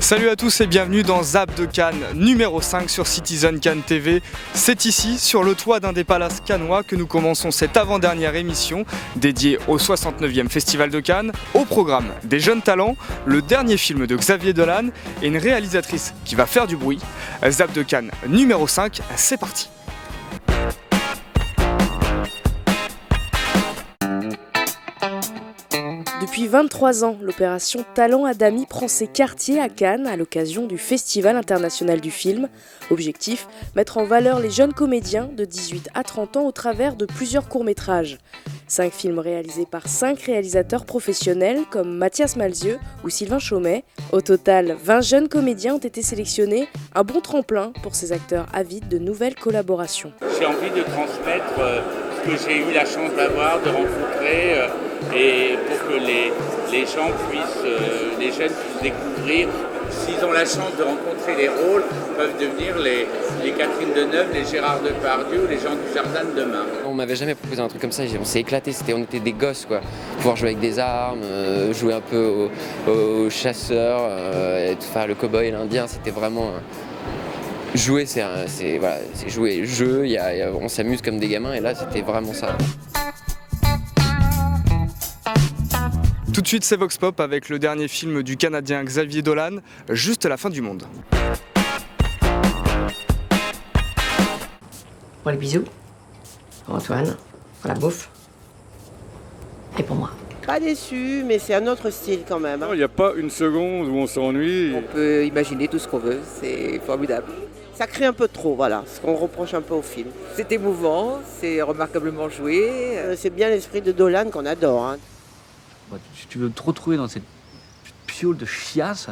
Salut à tous et bienvenue dans Zap de Cannes numéro 5 sur Citizen Cannes TV. C'est ici, sur le toit d'un des palaces cannois, que nous commençons cette avant-dernière émission dédiée au 69e Festival de Cannes. Au programme, des jeunes talents, le dernier film de Xavier Dolan et une réalisatrice qui va faire du bruit. Zap de Cannes numéro 5, c'est parti. Depuis 23 ans, l'opération Talent Adami prend ses quartiers à Cannes à l'occasion du Festival international du film. Objectif, mettre en valeur les jeunes comédiens de 18 à 30 ans au travers de plusieurs courts-métrages. 5 films réalisés par 5 réalisateurs professionnels comme Mathias Malzieu ou Sylvain Chomet. Au total, 20 jeunes comédiens ont été sélectionnés, un bon tremplin pour ces acteurs avides de nouvelles collaborations. J'ai envie de transmettre ce que j'ai eu la chance d'avoir, de rencontrer, et pour que les gens puissent, les jeunes puissent découvrir. S'ils ont la chance de rencontrer les rôles, peuvent devenir les Catherine Deneuve, les Gérard Depardieu ou les gens du Jardin de demain. On m'avait jamais proposé un truc comme ça, on s'est éclaté, on était des gosses quoi. Pouvoir jouer avec des armes, jouer un peu aux chasseurs, faire le cow-boy et l'indien, c'était vraiment... Jouer, c'est jouer jeu, on s'amuse comme des gamins et là c'était vraiment ça. Tout de suite, c'est Vox Pop avec le dernier film du Canadien Xavier Dolan, Juste la fin du monde. Pour les bisous, pour Antoine, pour la bouffe et pour moi. Pas déçu, mais c'est un autre style quand même. Il n'y a pas une seconde où on s'ennuie. On peut imaginer tout ce qu'on veut, c'est formidable. Ça crée un peu trop, voilà, ce qu'on reproche un peu au film. C'est émouvant, c'est remarquablement joué. C'est bien l'esprit de Dolan qu'on adore. Hein. Si tu veux te retrouver dans cette piole de chiasse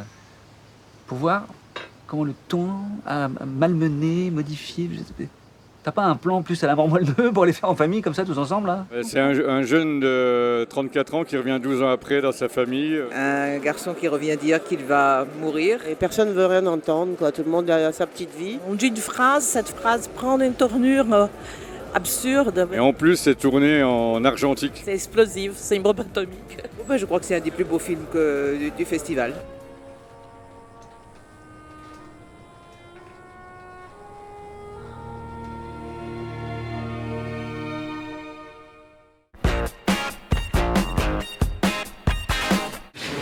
pour voir comment le ton a malmené, modifié. T'as pas un plan plus à la Mormolle 2 pour les faire en famille comme ça tous ensemble là? C'est un jeune de 34 ans qui revient 12 ans après dans sa famille. Un garçon qui revient dire qu'il va mourir. Et personne ne veut rien entendre, quoi. Tout le monde a sa petite vie. On dit une phrase, cette phrase prend une tournure absurde. Et en plus c'est tourné en argentique. C'est explosif, c'est une bombe atomique. Je crois que c'est un des plus beaux films du festival.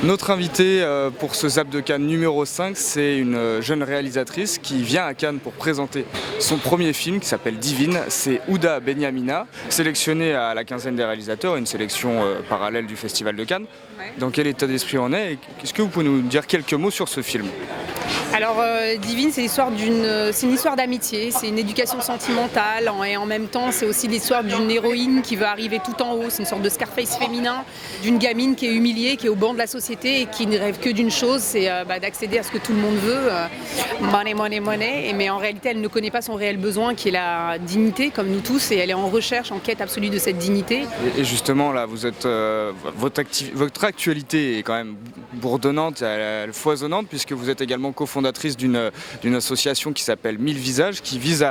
Notre invitée pour ce Zap de Cannes numéro 5, c'est une jeune réalisatrice qui vient à Cannes pour présenter son premier film qui s'appelle Divine. C'est Houda Benyamina, sélectionnée à la quinzaine des réalisateurs, une sélection parallèle du Festival de Cannes. Ouais. Dans quel état d'esprit on est? Est-ce que vous pouvez nous dire quelques mots sur ce film? Alors Divine, c'est une histoire d'amitié, c'est une éducation sentimentale et en même temps c'est aussi l'histoire d'une héroïne qui veut arriver tout en haut, c'est une sorte de Scarface féminin, d'une gamine qui est humiliée, qui est au banc de la société et qui ne rêve que d'une chose, c'est d'accéder à ce que tout le monde veut, money, money, money, mais en réalité elle ne connaît pas son réel besoin qui est la dignité comme nous tous et elle est en recherche, en quête absolue de cette dignité. Et justement là, vous êtes, votre actualité est quand même bourdonnante, foisonnante puisque vous êtes également cofondatrice d'une association qui s'appelle 1000 visages qui vise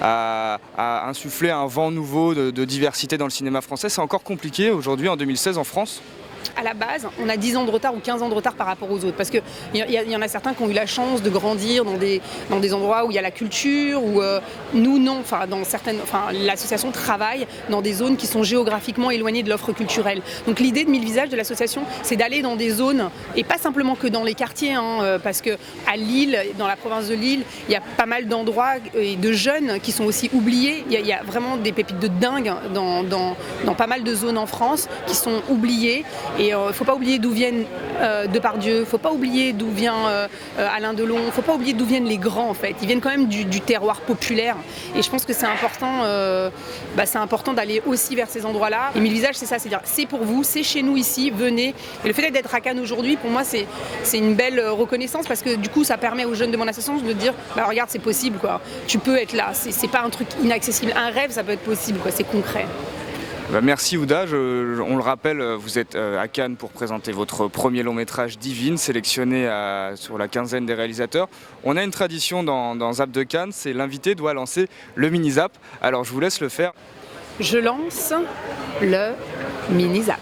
à insuffler un vent nouveau de diversité dans le cinéma français. C'est encore compliqué aujourd'hui en 2016 en France? À la base, on a 10 ans de retard ou 15 ans de retard par rapport aux autres. Parce qu'il y en a certains qui ont eu la chance de grandir dans des endroits où il y a la culture, où nous, non. L'association travaille dans des zones qui sont géographiquement éloignées de l'offre culturelle. Donc l'idée de 1000 visages de l'association, c'est d'aller dans des zones, et pas simplement que dans les quartiers, parce qu'à Lille, dans la province de Lille, il y a pas mal d'endroits et de jeunes qui sont aussi oubliés. Il y a vraiment des pépites de dingue dans pas mal de zones en France qui sont oubliées. Et il ne faut pas oublier d'où viennent Depardieu, il ne faut pas oublier d'où vient Alain Delon, il ne faut pas oublier d'où viennent les grands en fait. Ils viennent quand même du terroir populaire et je pense que c'est important d'aller aussi vers ces endroits-là. Et 1000 visages c'est ça, c'est-à-dire c'est pour vous, c'est chez nous ici, venez. Et le fait d'être à Cannes aujourd'hui, pour moi c'est une belle reconnaissance parce que du coup ça permet aux jeunes de mon association de dire regarde c'est possible quoi, tu peux être là, c'est pas un truc inaccessible, un rêve ça peut être possible quoi, c'est concret. Merci Houda, on le rappelle, vous êtes à Cannes pour présenter votre premier long métrage Divine, sélectionné sur la quinzaine des réalisateurs. On a une tradition dans Zap de Cannes, c'est l'invité doit lancer le mini-zap, alors je vous laisse le faire. Je lance le mini-zap.